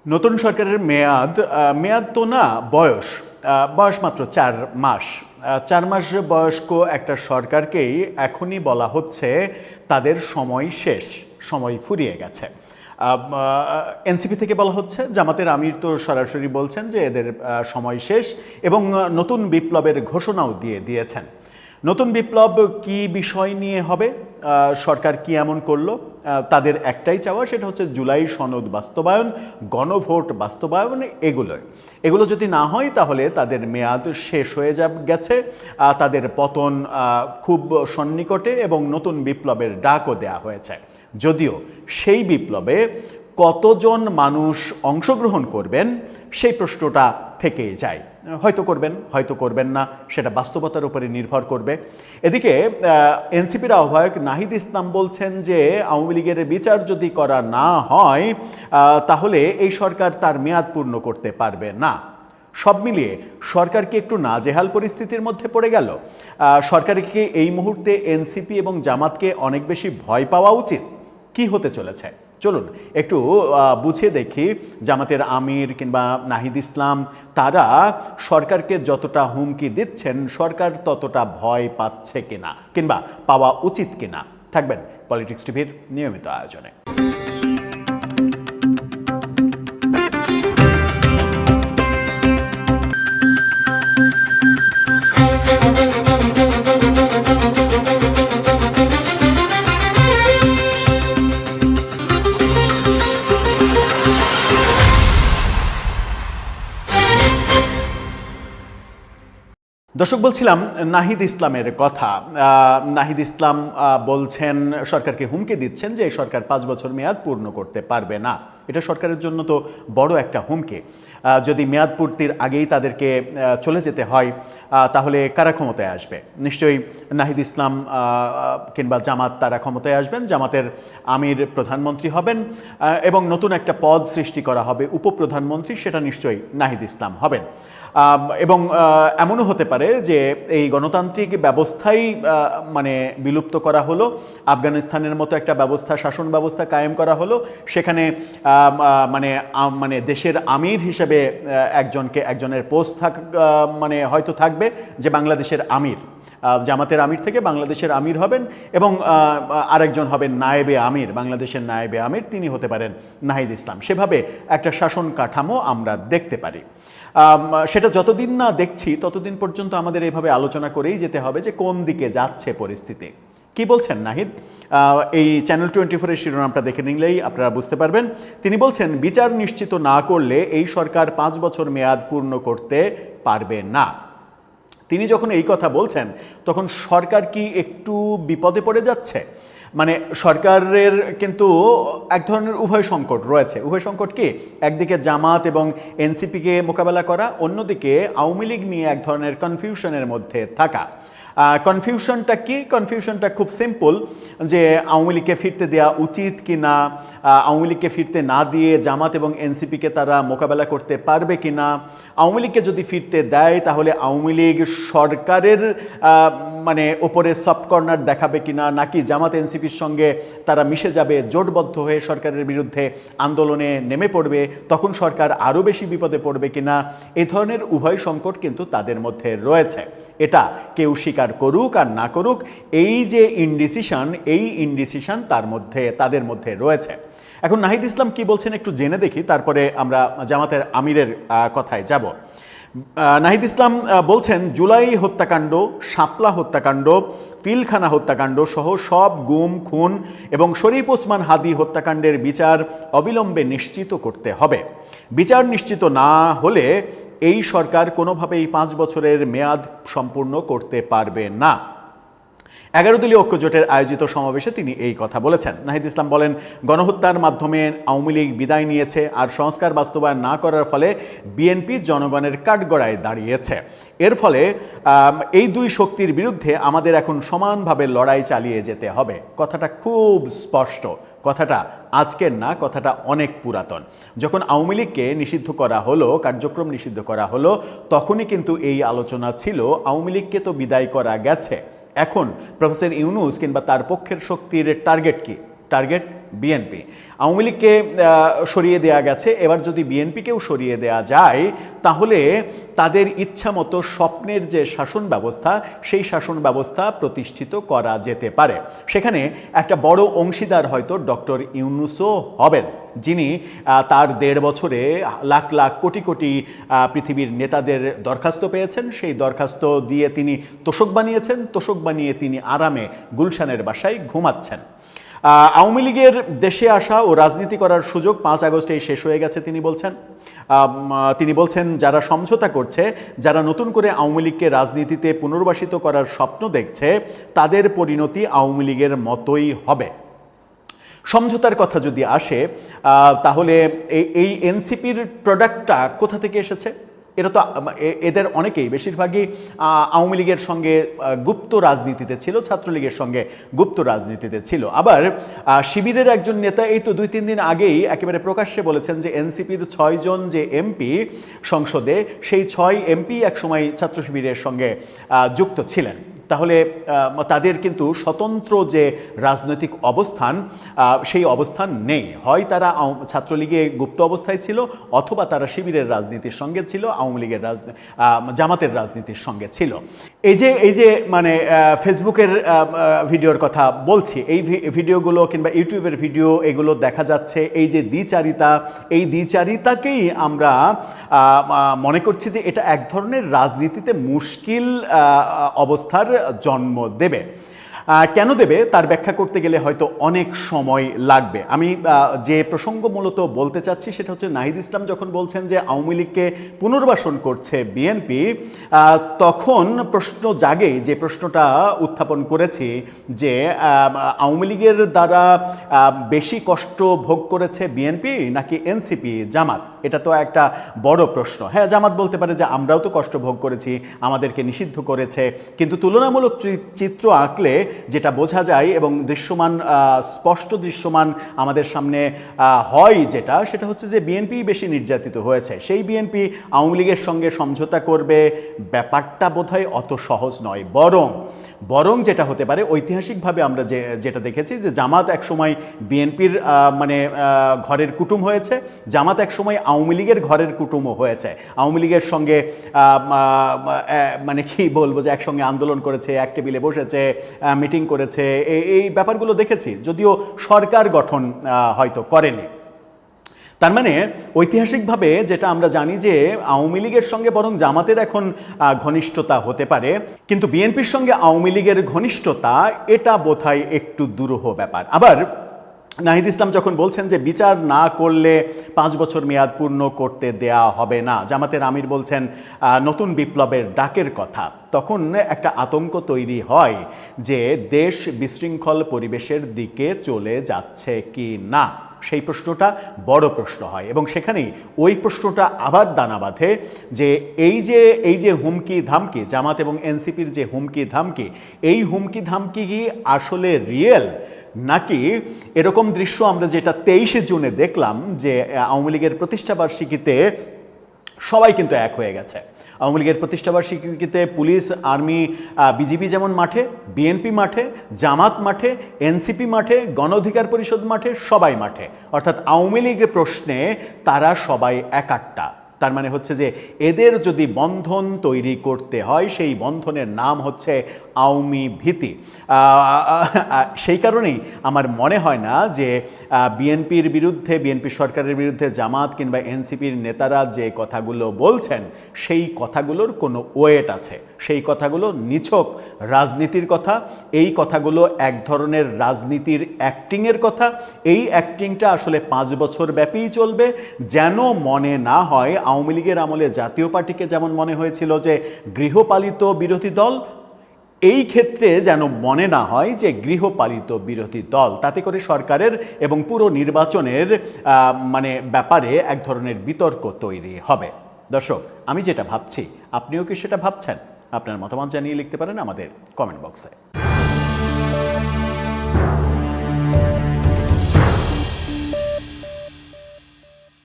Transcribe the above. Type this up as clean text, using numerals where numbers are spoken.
নতুন সরকারের মেয়াদ মেয়াদ তো না, বয়স বয়স মাত্র ৪ মাস। ৪ মাস বয়স্ক একটা সরকারকেই এখনই বলা হচ্ছে তাদের সময় শেষ, সময় ফুরিয়ে গেছে। এনসিপি থেকে বলা হচ্ছে, জামাতের আমির তো সরাসরি বলছেন যে এদের সময় শেষ এবং নতুন বিপ্লবের ঘোষণাও দিয়েছেন। নতুন বিপ্লব কি বিষয় নিয়ে হবে, সরকার কি এমন করলো? তাদের একটাই চাওয়া, সেটা হচ্ছে জুলাই সনদ বাস্তবায়ন, গণভোট বাস্তবায়ন। এগুলো যদি না হয় তাহলে তাদের মেয়াদ শেষ হয়ে গেছে, তাদের পতন খুব সন্নিকটে এবং নতুন বিপ্লবের ডাকও দেয়া হয়েছে। যদিও সেই বিপ্লবে কতজন মানুষ অংশগ্রহণ করবেন সেই প্রশ্নটা থেকেই যায়। হয়তো করবেন, হয়তো করবেন না, সেটা বাস্তবতার উপরে নির্ভর করবে। এদিকে এনসিপির আহ্বায়ক নাহিদ ইসলাম বলছেন যে আওয়ামী লীগের বিচার যদি করা না হয় তাহলে এই সরকার তার মেয়াদ পূর্ণ করতে পারবে না। সব মিলিয়ে সরকার কি একটু নাজেহাল পরিস্থিতির মধ্যে পড়ে গেল? সরকারকে এই মুহূর্তে এনসিপি এবং জামাতকে অনেক বেশি ভয় পাওয়া উচিত? কি হতে চলেছে চলুন একটু বুঝে দেখি। জামাতের আমির কিংবা নাহিদ ইসলাম তারা সরকারকে যতটা হুমকি দিচ্ছেন, সরকার ততটা ভয় পাচ্ছে কিনা কিংবা পাওয়া উচিত কিনা। থাকবেন পলিটিক্স টিভির নিয়মিত আয়োজনে। দর্শক, বলছিলাম নাহিদ ইসলামের কথা। নাহিদ ইসলাম বলছেন, সরকারকে হুমকি দিচ্ছেন যে এই সরকার 5 বছর মেয়াদ পূর্ণ করতে পারবে না। এটা সরকারের জন্য তো বড় একটা হুমকি। যদি মেয়াদ পূর্তির আগেই তাদেরকে চলে যেতে হয় তাহলে কারা ক্ষমতায় আসবে? নিশ্চয়ই নাহিদ ইসলাম কিংবা জামাত তারা ক্ষমতায় আসবেন। জামাতের আমির প্রধানমন্ত্রী হবেন এবং নতুন একটা পদ সৃষ্টি করা হবে উপপ্রধানমন্ত্রী, সেটা নিশ্চয়ই নাহিদ ইসলাম হবেন। এবং এমনও হতে পারে যে এই গণতান্ত্রিক ব্যবস্থাই মানে বিলুপ্ত করা হলো, আফগানিস্তানের মতো একটা ব্যবস্থা, শাসন ব্যবস্থা কায়েম করা হলো, সেখানে মানে দেশের আমির হিসেবে একজনের পোস্ট মানে হয়তো থাকবে যে বাংলাদেশের আমির, জামাতের আমির থেকে বাংলাদেশের আমির হবেন এবং আরেকজন হবেন নায়েবে আমির, বাংলাদেশের নায়েবে আমির, তিনি হতে পারেন নাহিদ ইসলাম। সেভাবে একটা শাসন কাঠামো আমরা দেখতে পারি। সেটা যতদিন না দেখছি ততদিন পর্যন্ত আমাদের এইভাবে আলোচনা করেই যেতে হবে যে কোন দিকে যাচ্ছে পরিস্থিতি। কি বলছেন নাহিদ? এই চ্যানেল 24-এর শিরোনামটা দেখে নিলেই আপনারা বুঝতে পারবেন। তিনি বলছেন, বিচার নিশ্চিত না করলে এই সরকার 5 বছর মেয়াদ পূর্ণ করতে পারবে না। তিনি যখন এই কথা বলছেন তখন সরকার কি একটু বিপদে পড়ে যাচ্ছে? মানে সরকারের কিন্তু এক ধরনের উভয় সংকট রয়েছে। উভয় সংকট কি? একদিকে জামাত এবং এনসিপিকে মোকাবেলা করা, অন্যদিকে আওয়ামী লীগ নিয়ে এক ধরনের কনফিউশনের মধ্যে থাকা। কনফিউশনটা কি? কনফিউশনটা খুব সিম্পল, যে আওয়ামী লীগকে ফিরতে দেওয়া উচিত কি না, আওয়ামী লীগকে ফিরতে না দিয়ে জামাত এবং এনসিপিকে তারা মোকাবেলা করতে পারবে কি না, আওয়ামী লীগকে যদি ফিরতে দেয় তাহলে আওয়ামী লীগ সরকারের মানে ওপরে সফট কর্নার দেখাবে কিনা, নাকি জামাত এনসিপির সঙ্গে তারা মিশে যাবে, জোটবদ্ধ হয়ে সরকারের বিরুদ্ধে আন্দোলনে নেমে পড়বে, তখন সরকার আরও বেশি বিপদে পড়বে কিনা। এই ধরনের উভয় সংকট কিন্তু তাদের মধ্যে রয়েছে। এটা কেউ স্বীকার করুক আর না করুক, এই যে ইনডিসিশন তাদের মধ্যে রয়েছে। এখন নাহিদ ইসলাম কি বলছেন একটু জেনে দেখি, তারপরে আমরা জামাতের আমিরের কথায় যাব। নাহিদ ইসলাম বলছেন, জুলাই হত্যাকাণ্ড, শাপলা হত্যাকাণ্ড, পিলখানা হত্যাকাণ্ড সহ সব গুম, খুন এবং শরীফ ওসমান হাদি হত্যাকাণ্ডের বিচার অবিলম্বে নিশ্চিত করতে হবে। বিচার নিশ্চিত না হলে এই সরকার কোনোভাবেই 5 বছরের মেয়াদ সম্পূর্ণ করতে পারবে না। 11 দলীয় ঐক্যজোটের আয়োজিত সমাবেশে তিনি এই কথা বলেছেন। নাহিদ ইসলাম বলেন, গণহত্যার মাধ্যমে আওয়ামী লীগ বিদায় নিয়েছে, আর সংস্কার বাস্তবায়ন না করার ফলে বিএনপি জনগণের কাঠগড়ায় দাঁড়িয়েছে। এর ফলে এই দুই শক্তির বিরুদ্ধে আমাদের এখন সমানভাবে লড়াই চালিয়ে যেতে হবে। কথাটা খুব স্পষ্ট, কথাটা আজকের না, কথাটা অনেক পুরাতন। যখন আওয়ামী লীগকে নিষিদ্ধ করা হলো, কার্যক্রম নিষিদ্ধ করা হলো, তখনই কিন্তু এই আলোচনা ছিল আওয়ামী লীগকে তো বিদায় করা গেছে, এখন প্রফেসর ইউনূস কিংবা তার পক্ষের শক্তির টার্গেট কি? Target BNP. আওয়ামী লীগকে সরিয়ে দেয়া গেছে, এবার যদি বিএনপিকেও সরিয়ে দেয়া যায় তাহলে তাদের ইচ্ছা মতো স্বপ্নের যে শাসন ব্যবস্থা সেই শাসন ব্যবস্থা প্রতিষ্ঠিত করা যেতে পারে। সেখানে একটা বড় অংশীদার হয়তো ডক্টর ইউনূসও হবেন, যিনি তার 1.5 বছরে লাখ লাখ কোটি কোটি পৃথিবীর নেতাদের দরখাস্ত পেয়েছেন। সেই দরখাস্ত দিয়ে তিনি তোষক বানিয়েছেন, তোষক বানিয়ে তিনি আরামে গুলশানের বাসায় ঘুমাচ্ছেন। আওয়ামী লীগের দেশে আসা ও রাজনীতি করার সুযোগ 5 আগস্টেই শেষ হয়ে গেছে তিনি বলছেন যারা সমঝোতা করছে, যারা নতুন করে আওয়ামী লীগকে রাজনীতিতে পুনর্বাসিত করার স্বপ্ন দেখছে, তাদের পরিণতি আওয়ামী লীগের মতোই হবে। সমঝোতার কথা যদি আসে তাহলে এই এনসিপির প্রোডাক্টটা কোথা থেকে এসেছে? এটা তো এদের অনেকেই, বেশিরভাগই আওয়ামী লীগের সঙ্গে গুপ্ত রাজনীতিতে ছিল, ছাত্রলীগের সঙ্গে গুপ্ত রাজনীতিতে ছিল। আবার শিবিরের একজন নেতা এই তো 2-3 দিন আগেই একেবারে প্রকাশ্যে বলেছেন যে এনসিপির 6 জন যে এমপি সংসদে, সেই 6 এমপি একসময় ছাত্র শিবিরের সঙ্গে যুক্ত ছিলেন। তাহলে তাদের কিন্তু স্বতন্ত্র যে রাজনৈতিক অবস্থান সেই অবস্থান নেই। হয় তারা ছাত্রলীগে গুপ্ত অবস্থায় ছিল, অথবা তারা শিবিরের রাজনীতির সঙ্গে ছিল, আওয়ামী লীগের জামাতের রাজনীতির সঙ্গে ছিল। এই যে মানে ফেসবুকের ভিডিওর কথা বলছি, এই ভিডিওগুলো কিংবা ইউটিউবের ভিডিও এগুলো দেখা যাচ্ছে, এই যে দ্বিচারিতা, এই দ্বিচারিতাকেই আমরা মনে করছি যে এটা এক ধরনের রাজনীতিতে মুশকিল অবস্থার জন্ম দেবে। কেন দেবে তার ব্যাখ্যা করতে গেলে হয়তো অনেক সময় লাগবে। আমি যে প্রসঙ্গ মূলত বলতে চাচ্ছি সেটা হচ্ছে, নাহিদ ইসলাম যখন বলছেন যে আওয়ামী লীগকে পুনর্বাসন করছে বিএনপি, তখন প্রশ্ন জাগে, যে প্রশ্নটা উত্থাপন করেছি, যে আওয়ামী লীগের দ্বারা বেশি কষ্ট ভোগ করেছে বিএনপি নাকি এনসিপি, জামাত? এটা তো একটা বড় প্রশ্ন। হ্যাঁ, জামাত বলতে পারে যে আমরাও তো কষ্ট ভোগ করেছি, আমাদেরকে নিষিদ্ধ করেছে, কিন্তু তুলনামূলক চিত্র আঁকলে যেটা বোঝা যায় এবং দৃশ্যমান, স্পষ্ট দৃশ্যমান আমাদের সামনে হয় সেটা হচ্ছে যে বিএনপি বেশি নির্যাতিত হয়েছে। সেই বিএনপি আওয়ামী লীগের সঙ্গে সমঝোতা করবে, ব্যাপারটা বোধহয় অত সহজ নয়। বরং যেটা হতে পারে, ঐতিহাসিকভাবে আমরা যেটা দেখেছি যে জামাত একসময় বিএনপির মানে ঘরের কুটুম হয়েছে, জামাত একসময় আওয়ামী লীগের ঘরের কুটুমও হয়েছে। আওয়ামী লীগের সঙ্গে মানে কি বলবো, যে একসঙ্গে আন্দোলন করেছে, এক টেবিলে বসেছে, মিটিং করেছে, এই ব্যাপারগুলো দেখেছি, যদিও সরকার গঠন হয়তো করেনি। তার মানে ঐতিহাসিকভাবে যেটা আমরা জানি যে আওয়ামী লীগের সঙ্গে বরং জামাতের এখন ঘনিষ্ঠতা হতে পারে, কিন্তু বিএনপির সঙ্গে আওয়ামী লীগের ঘনিষ্ঠতা এটা বোধহয় একটু দুরূহ ব্যাপার। আবার নাহিদ ইসলাম যখন বলছেন যে বিচার না করলে 5 বছর মেয়াদ পূর্ণ করতে দেয়া হবে না, জামাতের আমির বলছেন নতুন বিপ্লবের ডাকের কথা, তখন একটা আতঙ্ক তৈরি হয় যে দেশ বিশৃঙ্খল পরিবেশের দিকে চলে যাচ্ছে কি না। সেই প্রশ্নটা বড় প্রশ্ন হয় এবং সেখানেই ওই প্রশ্নটা আবার দানা বাঁধে যে এই যে হুমকি ধামকি, জামাত এবং এনসিপির যে হুমকি ধামকি, এই হুমকি ধামকি কি আসলে রিয়েল, নাকি এরকম দৃশ্য আমরা যেটা 23শে জুনে দেখলাম যে আওয়ামী লীগের প্রতিষ্ঠাবার্ষিকীতে সবাই কিন্তু এক হয়ে গেছে। আওয়ামী লীগের প্রতিষ্ঠাবার্ষিকীতে পুলিশ, আর্মি, বিজিবি যেমন মাঠে, বিএনপি মাঠে, জামাত মাঠে, এনসিপি মাঠে, গণ অধিকার পরিষদ মাঠে, সবাই মাঠে। অর্থাৎ আওয়ামী লীগের প্রশ্নে তারা সবাই একাট্টা। তার মানে হচ্ছে যে এদের যদি বন্ধন তৈরি করতে হয়, সেই বন্ধনের নাম হচ্ছে আওয়ামী ভীতি। সেই কারণেই আমার মনে হয় না যে বিএনপির বিরুদ্ধে, বিএনপি সরকারের বিরুদ্ধে জামাত কিংবা এনসিপির নেতারা যে কথাগুলো বলছেন সেই কথাগুলোর কোনো ওয়েট আছে। সেই কথাগুলো নিছক রাজনীতির কথা, এই কথাগুলো এক ধরনের রাজনীতির অ্যাক্টিংয়ের কথা। এই অ্যাক্টিংটা আসলে 5 বছর ব্যাপীই চলবে, যেন মনে না হয় আওয়ামী লীগের আমলে জাতীয় পার্টিকে যেমন মনে হয়েছিল যে গৃহপালিত বিরোধী দল, এই ক্ষেত্রে যেন মনে না হয় যে গৃহপালিত বিরোধী দল। তাতে করে সরকারের এবং পুরো নির্বাচনের মানে ব্যাপারে এক ধরনের বিতর্ক তৈরি হবে। দর্শক, আমি যেটা ভাবছি আপনিও কি সেটা ভাবছেন? আপনার মতামত জানিয়ে লিখতে পারেন আমাদের কমেন্ট বক্সে।